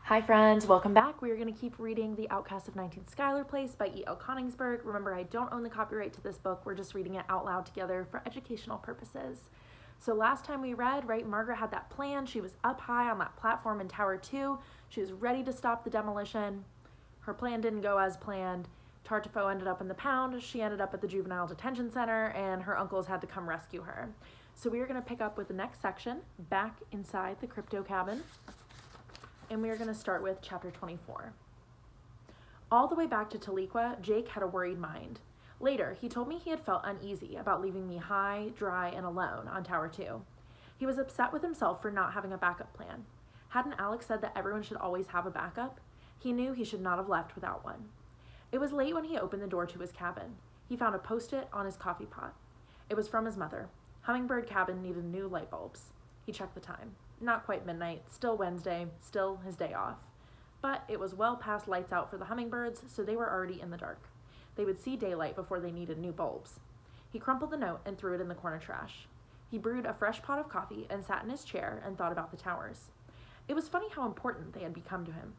Hi friends, welcome back. We are going to keep reading The Outcasts of 19th Schuyler Place by E.L. Coningsburg. Remember, I don't own the copyright to this book. We're just reading it out loud together for educational purposes. So last time we read, right, Margaret had that plan. She was up high on that platform in Tower 2. She was ready to stop the demolition. Her plan didn't go as planned. Tartufo ended up in the pound. She ended up at the juvenile detention center, and her uncles had to come rescue her. So we are going to pick up with the next section, back inside the crypto cabin. And we are going to start with chapter 24. All the way back to Tahlequah, Jake had a worried mind. Later, he told me he had felt uneasy about leaving me high, dry, and alone on Tower 2. He was upset with himself for not having a backup plan. Hadn't Alex said that everyone should always have a backup? He knew he should not have left without one. It was late when he opened the door to his cabin. He found a post-it on his coffee pot. It was from his mother. Hummingbird Cabin needed new light bulbs. He checked the time. Not quite midnight, still Wednesday, still his day off. But it was well past lights out for the hummingbirds, so they were already in the dark. They would see daylight before they needed new bulbs. He crumpled the note and threw it in the corner trash. He brewed a fresh pot of coffee and sat in his chair and thought about the towers. It was funny how important they had become to him.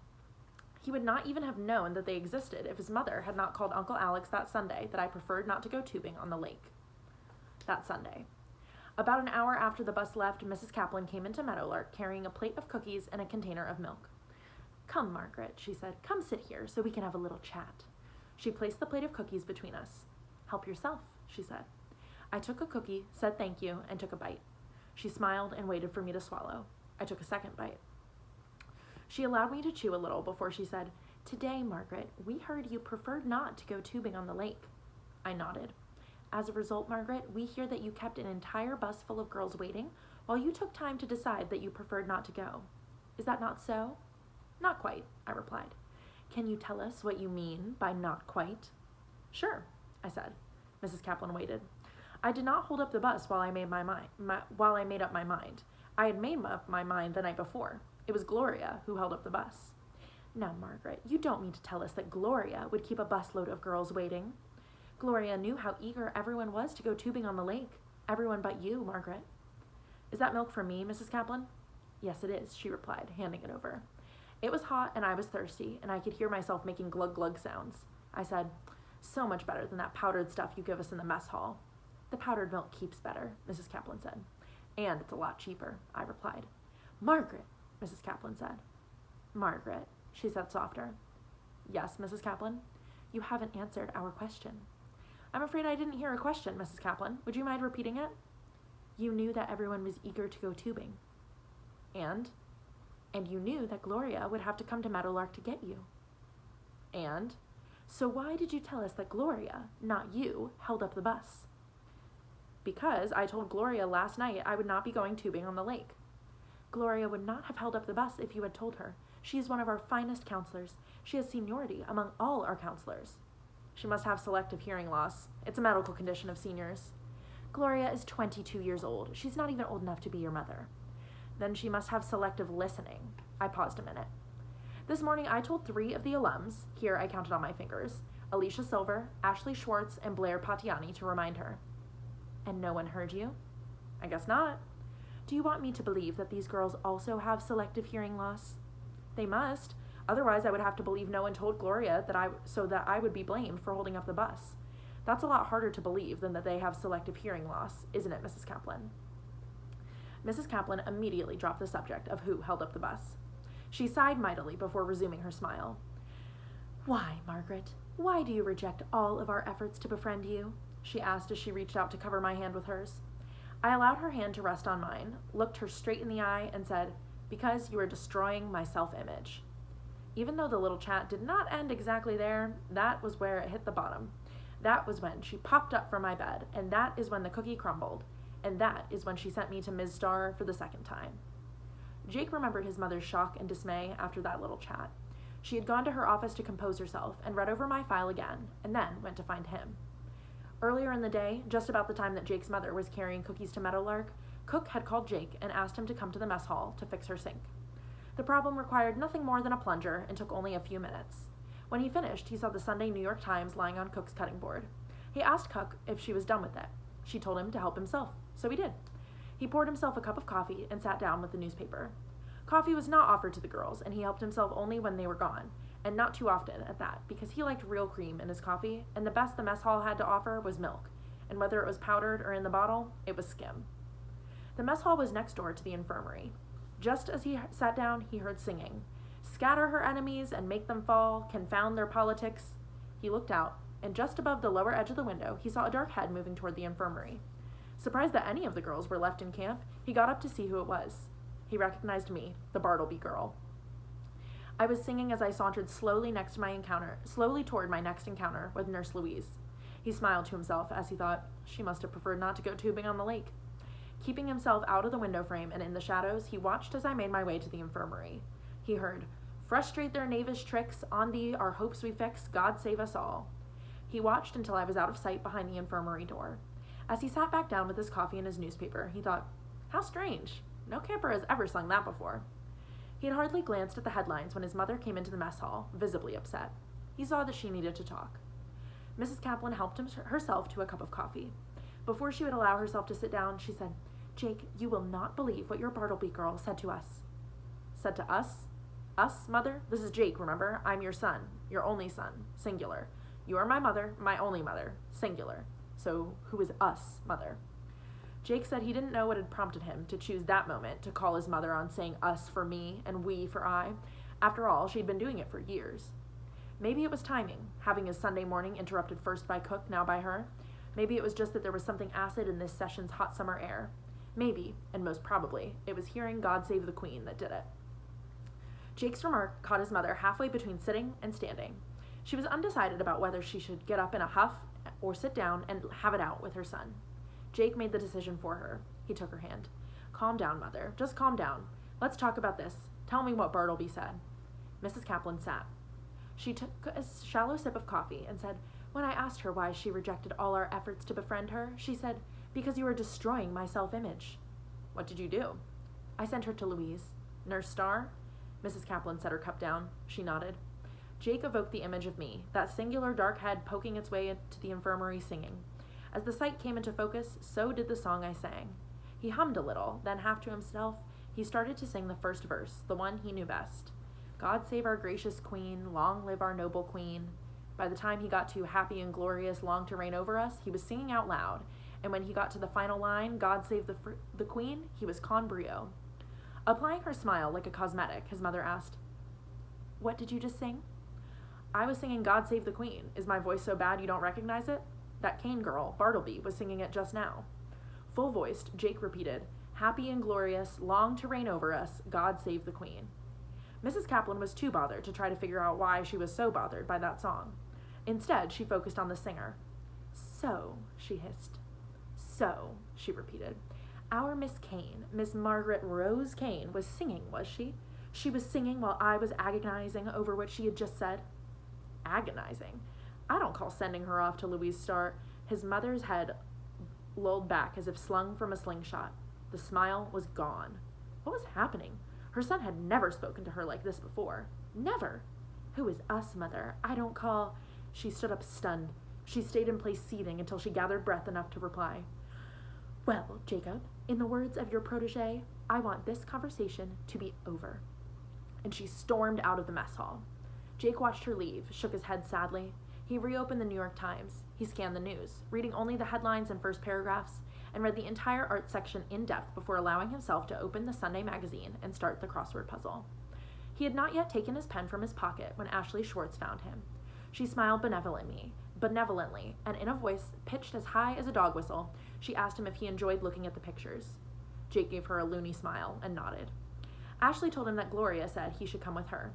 He would not even have known that they existed if his mother had not called Uncle Alex that Sunday that I preferred not to go tubing on the lake. That Sunday. About an hour after the bus left, Mrs. Kaplan came into Meadowlark carrying a plate of cookies and a container of milk. "Come, Margaret," she said. "Come sit here so we can have a little chat." She placed the plate of cookies between us. "Help yourself," she said. I took a cookie, said thank you, and took a bite. She smiled and waited for me to swallow. I took a second bite. She allowed me to chew a little before she said, "Today, Margaret, we heard you preferred not to go tubing on the lake." I nodded. "As a result, Margaret, we hear that you kept an entire bus full of girls waiting while you took time to decide that you preferred not to go. Is that not so?" "Not quite," I replied. "Can you tell us what you mean by not quite?" "Sure," I said. Mrs. Kaplan waited. I did not hold up the bus while I made up my mind. I had made up my mind the night before. It was Gloria who held up the bus. "Now, Margaret, you don't mean to tell us that Gloria would keep a busload of girls waiting?" "Gloria knew how eager everyone was to go tubing on the lake. Everyone but you, Margaret." "Is that milk for me, Mrs. Kaplan?" "Yes, it is," she replied, handing it over. It was hot and I was thirsty, and I could hear myself making glug-glug sounds. I said, "So much better than that powdered stuff you give us in the mess hall." "The powdered milk keeps better," Mrs. Kaplan said. "And it's a lot cheaper," I replied. "Margaret," Mrs. Kaplan said. "Margaret," she said softer. "Yes, Mrs. Kaplan?" "You haven't answered our question." "I'm afraid I didn't hear a question, Mrs. Kaplan. Would you mind repeating it?" "You knew that everyone was eager to go tubing." "And?" "And you knew that Gloria would have to come to Meadowlark to get you." "And?" "So why did you tell us that Gloria, not you, held up the bus?" "Because I told Gloria last night I would not be going tubing on the lake." "Gloria would not have held up the bus if you had told her. She is one of our finest counselors. She has seniority among all our counselors." "She must have selective hearing loss. It's a medical condition of seniors." "Gloria is 22 years old. She's not even old enough to be your mother." "Then she must have selective listening." I paused a minute. "This morning I told 3 of the alums, here I counted on my fingers, Alicia Silver, Ashley Schwartz, and Blair Patiani to remind her." "And no one heard you?" "I guess not." "Do you want me to believe that these girls also have selective hearing loss?" "They must. Otherwise, I would have to believe no one told Gloria so that I would be blamed for holding up the bus. That's a lot harder to believe than that they have selective hearing loss, isn't it, Mrs. Kaplan?" Mrs. Kaplan immediately dropped the subject of who held up the bus. She sighed mightily before resuming her smile. "Why, Margaret, why do you reject all of our efforts to befriend you?" she asked as she reached out to cover my hand with hers. I allowed her hand to rest on mine, looked her straight in the eye, and said, "Because you are destroying my self-image." Even though the little chat did not end exactly there, that was where it hit the bottom. That was when she popped up from my bed, and that is when the cookie crumbled, and that is when she sent me to Ms. Starr for the second time. Jake remembered his mother's shock and dismay after that little chat. She had gone to her office to compose herself and read over my file again, and then went to find him. Earlier in the day, just about the time that Jake's mother was carrying cookies to Meadowlark, Cook had called Jake and asked him to come to the mess hall to fix her sink. The problem required nothing more than a plunger and took only a few minutes. When he finished, he saw the Sunday New York Times lying on Cook's cutting board. He asked Cook if she was done with it. She told him to help himself, so he did. He poured himself a cup of coffee and sat down with the newspaper. Coffee was not offered to the girls, and he helped himself only when they were gone, and not too often at that, because he liked real cream in his coffee, and the best the mess hall had to offer was milk, and whether it was powdered or in the bottle, it was skim. The mess hall was next door to the infirmary. Just as he sat down, he heard singing. Scatter her enemies and make them fall, confound their politics. He looked out, and just above the lower edge of the window, he saw a dark head moving toward the infirmary. Surprised that any of the girls were left in camp, he got up to see who it was. He recognized me, the Bartleby girl. I was singing as I sauntered slowly toward my next encounter with Nurse Louise. He smiled to himself as he thought, she must have preferred not to go tubing on the lake. Keeping himself out of the window frame and in the shadows, he watched as I made my way to the infirmary. He heard, frustrate their knavish tricks, on thee our hopes we fix, God save us all. He watched until I was out of sight behind the infirmary door. As he sat back down with his coffee and his newspaper, he thought, how strange. No camper has ever sung that before. He had hardly glanced at the headlines when his mother came into the mess hall, visibly upset. He saw that she needed to talk. Mrs. Kaplan helped herself to a cup of coffee. Before she would allow herself to sit down, she said, Jake, you will not believe what your Bartleby girl said to us. Said to us? Us, mother? This is Jake, remember? I'm your son, your only son, singular. You are my mother, my only mother, singular. So who is us, mother? Jake said he didn't know what had prompted him to choose that moment to call his mother on saying us for me and we for I. After all, she'd been doing it for years. Maybe it was timing, having his Sunday morning interrupted first by Cook, now by her. Maybe it was just that there was something acid in this session's hot summer air. Maybe, and most probably, it was hearing God Save the Queen that did it. Jake's remark caught his mother halfway between sitting and standing. She was undecided about whether she should get up in a huff or sit down and have it out with her son. Jake made the decision for her. He took her hand. Calm down, mother. Just calm down. Let's talk about this. Tell me what Bartleby said. Mrs. Kaplan sat. She took a shallow sip of coffee and said, when I asked her why she rejected all our efforts to befriend her, she said, because you are destroying my self-image. What did you do? I sent her to Louise. Nurse Starr? Mrs. Kaplan set her cup down. She nodded. Jake evoked the image of me, that singular dark head poking its way into the infirmary singing. As the sight came into focus, so did the song I sang. He hummed a little, then half to himself, he started to sing the first verse, the one he knew best. God save our gracious queen, long live our noble queen. By the time he got to happy and glorious, long to reign over us, he was singing out loud, and when he got to the final line, God save the queen, he was con brio. Applying her smile like a cosmetic, his mother asked, what did you just sing? I was singing God Save the Queen. Is my voice so bad you don't recognize it? That Kane girl, Bartleby, was singing it just now. Full-voiced, Jake repeated, happy and glorious, long to reign over us, God save the Queen. Mrs. Kaplan was too bothered to try to figure out why she was so bothered by that song. Instead, she focused on the singer. So, she hissed. So, she repeated. Our Miss Kane, Miss Margaret Rose Kane, was singing, was she? She was singing while I was agonizing over what she had just said. Agonizing? I don't call sending her off to Louise Starr. His mother's head lolled back as if slung from a slingshot. The smile was gone. What was happening? Her son had never spoken to her like this before. Never. Who is us, mother? I don't call... She stood up stunned. She stayed in place seething until she gathered breath enough to reply. Well, Jacob, in the words of your protege, I want this conversation to be over. And she stormed out of the mess hall. Jake watched her leave, shook his head sadly. He reopened the New York Times. He scanned the news, reading only the headlines and first paragraphs, and read the entire art section in depth before allowing himself to open the Sunday magazine and start the crossword puzzle. He had not yet taken his pen from his pocket when Ashley Schwartz found him. She smiled benevolently, and in a voice pitched as high as a dog whistle, she asked him if he enjoyed looking at the pictures. Jake gave her a loony smile and nodded. Ashley told him that Gloria said he should come with her.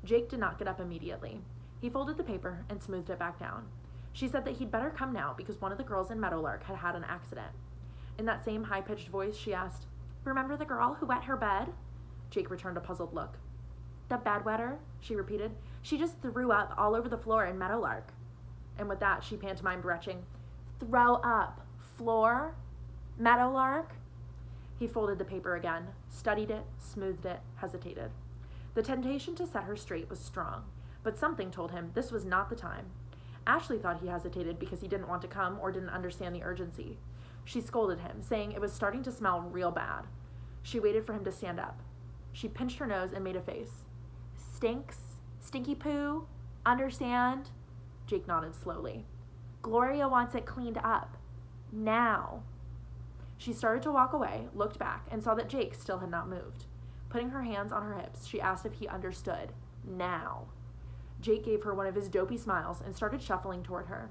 Jake did not get up immediately. He folded the paper and smoothed it back down. She said that he'd better come now because one of the girls in Meadowlark had had an accident. In that same high-pitched voice, she asked, Remember the girl who wet her bed? Jake returned a puzzled look. The bedwetter? She repeated. She just threw up all over the floor in Meadowlark. And with that, she pantomimed retching. Throw up. Floor? Meadowlark? He folded the paper again, studied it, smoothed it, hesitated. The temptation to set her straight was strong, but something told him this was not the time. Ashley thought he hesitated because he didn't want to come or didn't understand the urgency. She scolded him, saying it was starting to smell real bad. She waited for him to stand up. She pinched her nose and made a face. Stinks? Stinky poo? Understand? Jake nodded slowly. Gloria wants it cleaned up. Now. She started to walk away, looked back, and saw that Jake still had not moved. Putting her hands on her hips, she asked if he understood. Now. Jake gave her one of his dopey smiles and started shuffling toward her.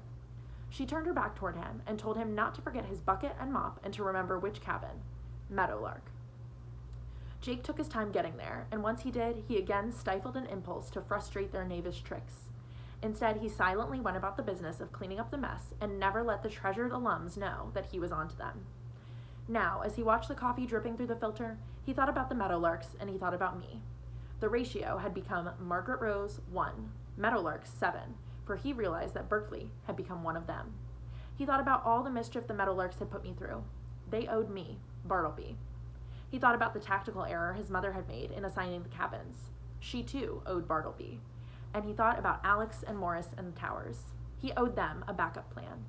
She turned her back toward him and told him not to forget his bucket and mop and to remember which cabin. Meadowlark. Jake took his time getting there, and once he did, he again stifled an impulse to frustrate their knavish tricks. Instead, he silently went about the business of cleaning up the mess and never let the treasured alums know that he was on to them. Now, as he watched the coffee dripping through the filter, he thought about the Meadowlarks and he thought about me. The ratio had become Margaret Rose 1, Meadowlarks 7, for he realized that Berkeley had become one of them. He thought about all the mischief the Meadowlarks had put me through. They owed me, Bartleby. He thought about the tactical error his mother had made in assigning the cabins. She too owed Bartleby. And he thought about Alex and Morris and the Towers. He owed them a backup plan.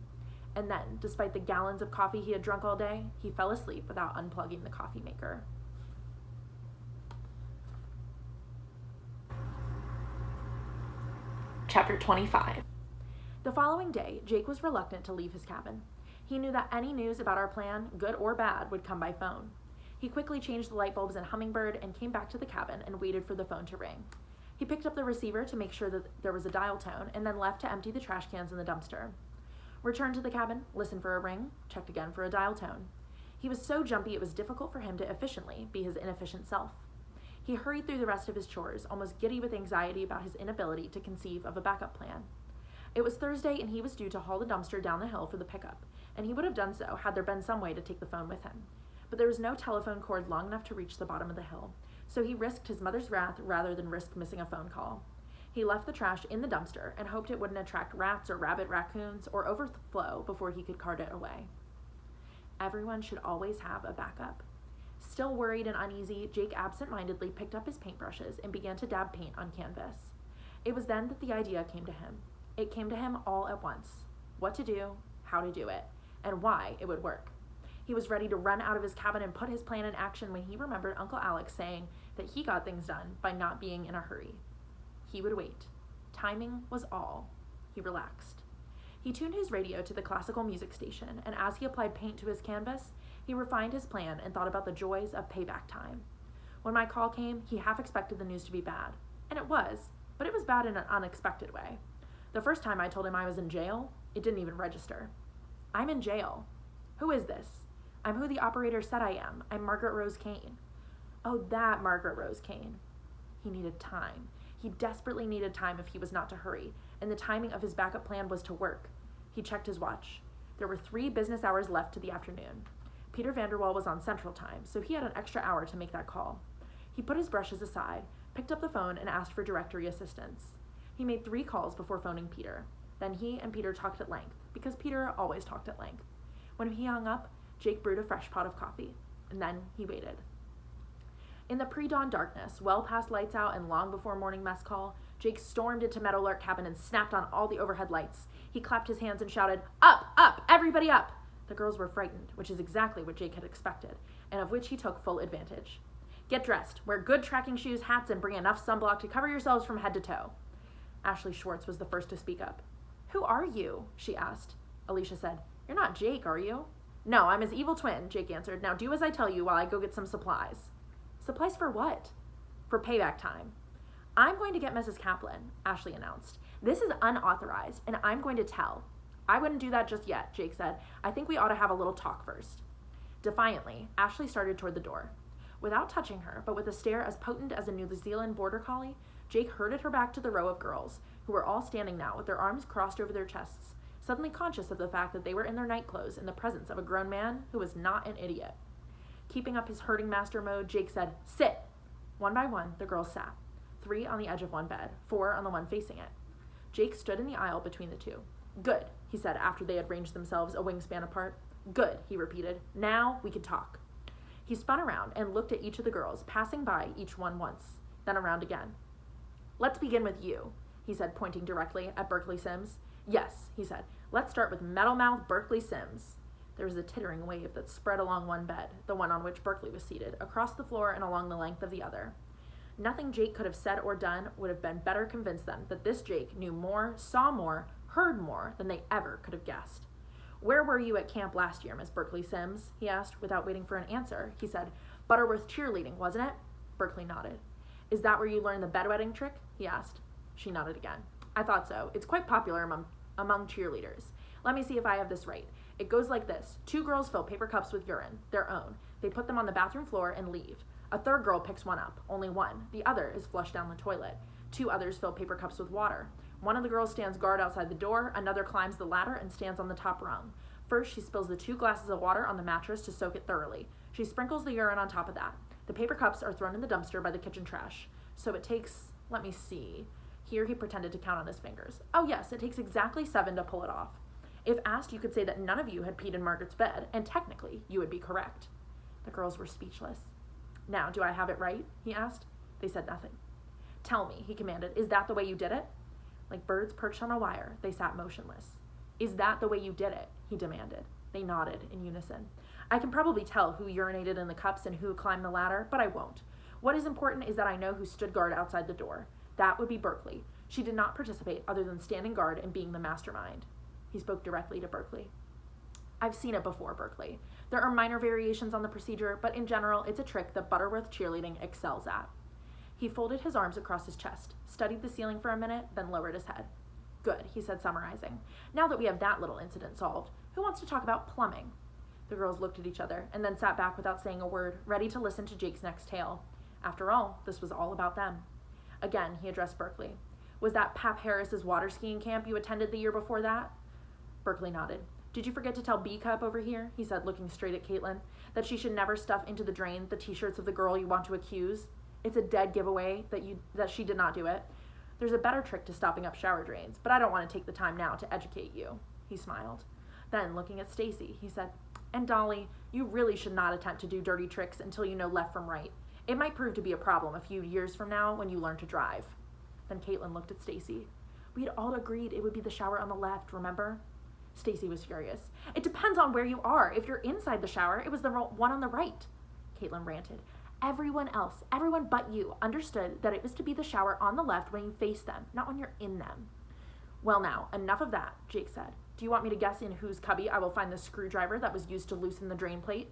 And then, despite the gallons of coffee he had drunk all day, he fell asleep without unplugging the coffee maker. Chapter 25. The following day, Jake was reluctant to leave his cabin. He knew that any news about our plan, good or bad, would come by phone. He quickly changed the light bulbs in Hummingbird and came back to the cabin and waited for the phone to ring. He picked up the receiver to make sure that there was a dial tone and then left to empty the trash cans in the dumpster. Returned to the cabin, listened for a ring, checked again for a dial tone. He was so jumpy it was difficult for him to efficiently be his inefficient self. He hurried through the rest of his chores, almost giddy with anxiety about his inability to conceive of a backup plan. It was Thursday and he was due to haul the dumpster down the hill for the pickup, and he would have done so had there been some way to take the phone with him. But there was no telephone cord long enough to reach the bottom of the hill, so he risked his mother's wrath rather than risk missing a phone call. He left the trash in the dumpster and hoped it wouldn't attract rats or rabid raccoons or overflow before he could cart it away. Everyone should always have a backup. Still worried and uneasy, Jake absent-mindedly picked up his paintbrushes and began to dab paint on canvas. It was then that the idea came to him. It came to him all at once. What to do, how to do it, and why it would work. He was ready to run out of his cabin and put his plan in action when he remembered Uncle Alex saying that he got things done by not being in a hurry. He would wait. Timing was all. He relaxed. He tuned his radio to the classical music station, and as he applied paint to his canvas, he refined his plan and thought about the joys of payback time. When my call came, he half expected the news to be bad. And it was, but it was bad in an unexpected way. The first time I told him I was in jail, it didn't even register. I'm in jail. Who is this? I'm who the operator said I am. I'm Margaret Rose Kane. Oh, that Margaret Rose Kane. He needed time. He desperately needed time if he was not to hurry, and the timing of his backup plan was to work. He checked his watch. There were 3 business hours left to the afternoon. Peter Vanderwall was on Central Time, so he had an extra hour to make that call. He put his brushes aside, picked up the phone, and asked for directory assistance. He made 3 calls before phoning Peter. Then he and Peter talked at length, because Peter always talked at length. When he hung up, Jake brewed a fresh pot of coffee, and then he waited. In the pre-dawn darkness, well past lights out and long before morning mess call, Jake stormed into Meadowlark Cabin and snapped on all the overhead lights. He clapped his hands and shouted, "Up! Up! Everybody up!" The girls were frightened, which is exactly what Jake had expected, and of which he took full advantage. "Get dressed, wear good tracking shoes, hats, and bring enough sunblock to cover yourselves from head to toe." Ashley Schwartz was the first to speak up. "Who are you?" she asked. Alicia said, "You're not Jake, are you?" "No, I'm his evil twin," Jake answered. "Now do as I tell you while I go get some supplies." "Supplies for what?" "For payback time." "I'm going to get Mrs. Kaplan," Ashley announced. "This is unauthorized, and I'm going to tell." "I wouldn't do that just yet," Jake said. "I think we ought to have a little talk first." Defiantly, Ashley started toward the door. Without touching her, but with a stare as potent as a New Zealand border collie, Jake herded her back to the row of girls, who were all standing now with their arms crossed over their chests, suddenly conscious of the fact that they were in their nightclothes in the presence of a grown man who was not an idiot. Keeping up his herding master mode, Jake said, "Sit!" One by one, the girls sat, 3 on the edge of one bed, 4 on the one facing it. Jake stood in the aisle between the 2. "Good," he said after they had ranged themselves a wingspan apart. "Good," he repeated. "Now we can talk." He spun around and looked at each of the girls, passing by each one once, then around again. "Let's begin with you," he said, pointing directly at Berkeley Sims. "Yes," he said. "Let's start with Metalmouth Berkeley Sims." There was a tittering wave that spread along one bed, the one on which Berkeley was seated, across the floor and along the length of the other. Nothing Jake could have said or done would have been better convinced them that this Jake knew more, saw more, heard more than they ever could have guessed. "Where were you at camp last year, Miss Berkeley Sims?" he asked without waiting for an answer. He said, "Butterworth cheerleading, wasn't it?" Berkeley nodded. "Is that where you learned the bedwetting trick?" he asked. She nodded again. "I thought so. It's quite popular among cheerleaders. Let me see if I have this right. It goes like this. 2 girls fill paper cups with urine, their own. They put them on the bathroom floor and leave. A 3rd girl picks one up, only one. The other is flushed down the toilet. 2 others fill paper cups with water. One of the girls stands guard outside the door, another climbs the ladder and stands on the top rung. First, she spills the 2 glasses of water on the mattress to soak it thoroughly. She sprinkles the urine on top of that. The paper cups are thrown in the dumpster by the kitchen trash. So it takes, let me see." Here he pretended to count on his fingers. "Oh yes, it takes exactly 7 to pull it off. If asked, you could say that none of you had peed in Margaret's bed, and technically, you would be correct." The girls were speechless. "Now, do I have it right?" he asked. They said nothing. "Tell me," he commanded, "is that the way you did it?" Like birds perched on a wire, they sat motionless. "Is that the way you did it?" he demanded. They nodded in unison. "I can probably tell who urinated in the cups and who climbed the ladder, but I won't. What is important is that I know who stood guard outside the door. That would be Berkeley. She did not participate other than standing guard and being the mastermind." He spoke directly to Berkeley. "I've seen it before, Berkeley. There are minor variations on the procedure, but in general, it's a trick that Butterworth cheerleading excels at." He folded his arms across his chest, studied the ceiling for a minute, then lowered his head. "Good," he said, summarizing. "Now that we have that little incident solved, who wants to talk about plumbing?" The girls looked at each other and then sat back without saying a word, ready to listen to Jake's next tale. After all, this was all about them. Again, he addressed Berkeley. "Was that Pap Harris's water skiing camp you attended the year before that?" Berkeley nodded. "Did you forget to tell B-Cup over here," he said, looking straight at Caitlin, "that she should never stuff into the drain the t-shirts of the girl you want to accuse? It's a dead giveaway that she did not do it. There's a better trick to stopping up shower drains, but I don't want to take the time now to educate you." He smiled. Then, looking at Stacy, he said, "And Dolly, you really should not attempt to do dirty tricks until you know left from right. It might prove to be a problem a few years from now when you learn to drive." Then Caitlin looked at Stacy. "We had all agreed it would be the shower on the left, remember?" Stacy was furious. "It depends on where you are. If you're inside the shower, it was the one on the right." Caitlin ranted. "Everyone else, everyone but you, understood that it was to be the shower on the left when you face them, not when you're in them." "Well now, enough of that," Jake said. "Do you want me to guess in whose cubby I will find the screwdriver that was used to loosen the drain plate?"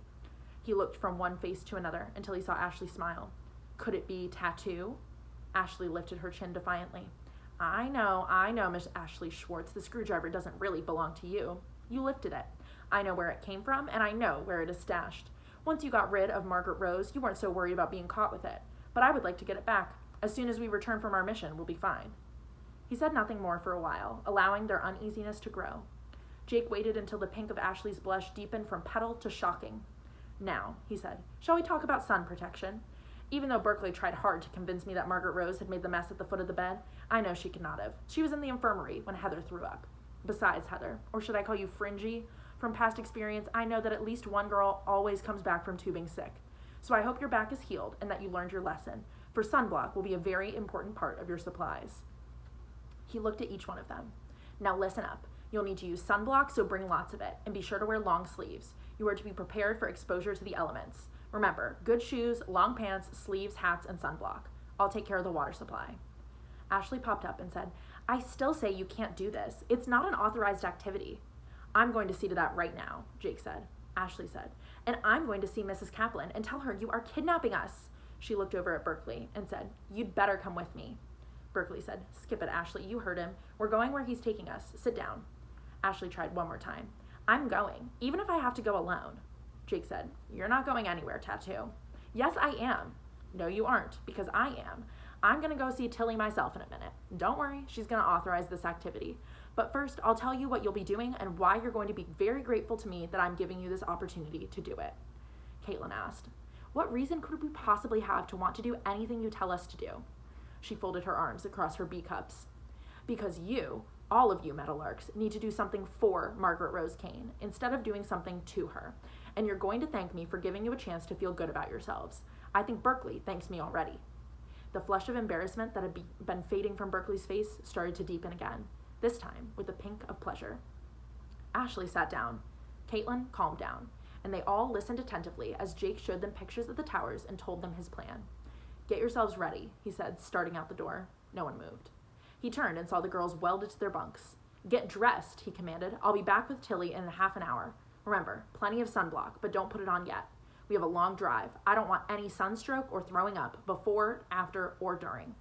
He looked from one face to another until he saw Ashley smile. "Could it be Tattoo?" Ashley lifted her chin defiantly. I know, Miss Ashley Schwartz, the screwdriver doesn't really belong to you. You lifted it. I know where it came from, and I know where it is stashed. Once you got rid of Margaret Rose, you weren't so worried about being caught with it. But I would like to get it back. As soon as we return from our mission, we'll be fine." He said nothing more for a while, allowing their uneasiness to grow. Jake waited until the pink of Ashley's blush deepened from petal to shocking. "Now," he said, "shall we talk about sun protection? Even though Berkeley tried hard to convince me that Margaret Rose had made the mess at the foot of the bed, I know she could not have. She was in the infirmary when Heather threw up. Besides, Heather, or should I call you Fringy? From past experience, I know that at least one girl always comes back from tubing sick. So I hope your back is healed and that you learned your lesson, for sunblock will be a very important part of your supplies." He looked at each one of them. "Now listen up. You'll need to use sunblock, so bring lots of it, and be sure to wear long sleeves. You are to be prepared for exposure to the elements. Remember, good shoes, long pants, sleeves, hats, and sunblock. I'll take care of the water supply." Ashley popped up and said, "I still say you can't do this. It's not an authorized activity." "I'm going to see to that right now," Jake said. Ashley said, "And I'm going to see Mrs. Kaplan and tell her you are kidnapping us." She looked over at Berkeley and said, "You'd better come with me." Berkeley said, "Skip it, Ashley. You heard him. We're going where he's taking us. Sit down." Ashley tried one more time. "I'm going, even if I have to go alone." Jake said, "You're not going anywhere, Tattoo." "Yes, I am." "No, you aren't, because I am. I'm going to go see Tilly myself in a minute. Don't worry, she's going to authorize this activity. But first, I'll tell you what you'll be doing and why you're going to be very grateful to me that I'm giving you this opportunity to do it." Caitlin asked, "What reason could we possibly have to want to do anything you tell us to do?" She folded her arms across her B-cups. "Because you, all of you Meadowlarks, need to do something for Margaret Rose Kane instead of doing something to her. And you're going to thank me for giving you a chance to feel good about yourselves. I think Berkeley thanks me already." The flush of embarrassment that had been fading from Berkeley's face started to deepen again, this time with a pink of pleasure. Ashley sat down. Caitlin calmed down, and they all listened attentively as Jake showed them pictures of the towers and told them his plan. "Get yourselves ready," he said, starting out the door. No one moved. He turned and saw the girls welded to their bunks. "Get dressed," he commanded. "I'll be back with Tilly in half an hour. Remember, plenty of sunblock, but don't put it on yet. We have a long drive. I don't want any sunstroke or throwing up before, after, or during."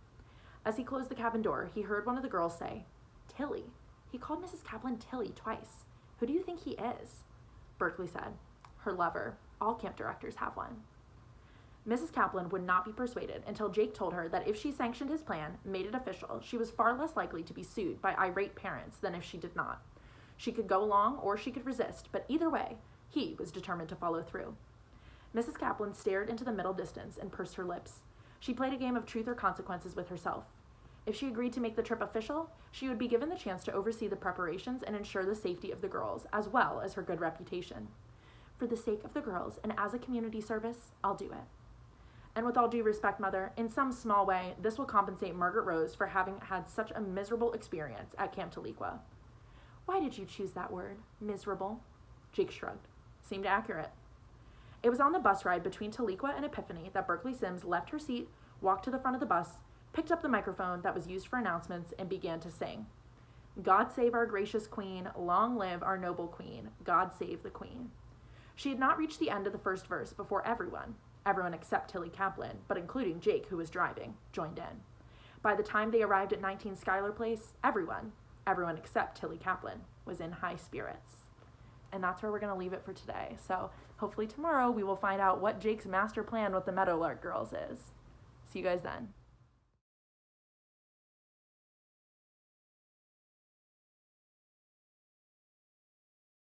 As he closed the cabin door, he heard one of the girls say, "Tilly." He called Mrs. Kaplan Tilly twice. "Who do you think he is?" Berkeley said, "Her lover. All camp directors have one." Mrs. Kaplan would not be persuaded until Jake told her that if she sanctioned his plan, made it official, she was far less likely to be sued by irate parents than if she did not. She could go along or she could resist, but either way, he was determined to follow through. Mrs. Kaplan stared into the middle distance and pursed her lips. She played a game of truth or consequences with herself. If she agreed to make the trip official, she would be given the chance to oversee the preparations and ensure the safety of the girls, as well as her good reputation. "For the sake of the girls and as a community service, I'll do it. And with all due respect, Mother, in some small way, this will compensate Margaret Rose for having had such a miserable experience at Camp Tahlequah." "Why did you choose that word, miserable?" Jake shrugged. Seemed accurate. It was on the bus ride between Tahlequah and Epiphany that Berkeley Sims left her seat, walked to the front of the bus, picked up the microphone that was used for announcements, and began to sing. "God save our gracious queen, long live our noble queen, God save the queen." She had not reached the end of the first verse before everyone except Tilly Kaplan, but including Jake, who was driving, joined in. By the time they arrived at 19 Schuyler Place, everyone except Tilly Kaplan, was in high spirits. And that's where we're going to leave it for today. So hopefully tomorrow we will find out what Jake's master plan with the Meadowlark girls is. See you guys then.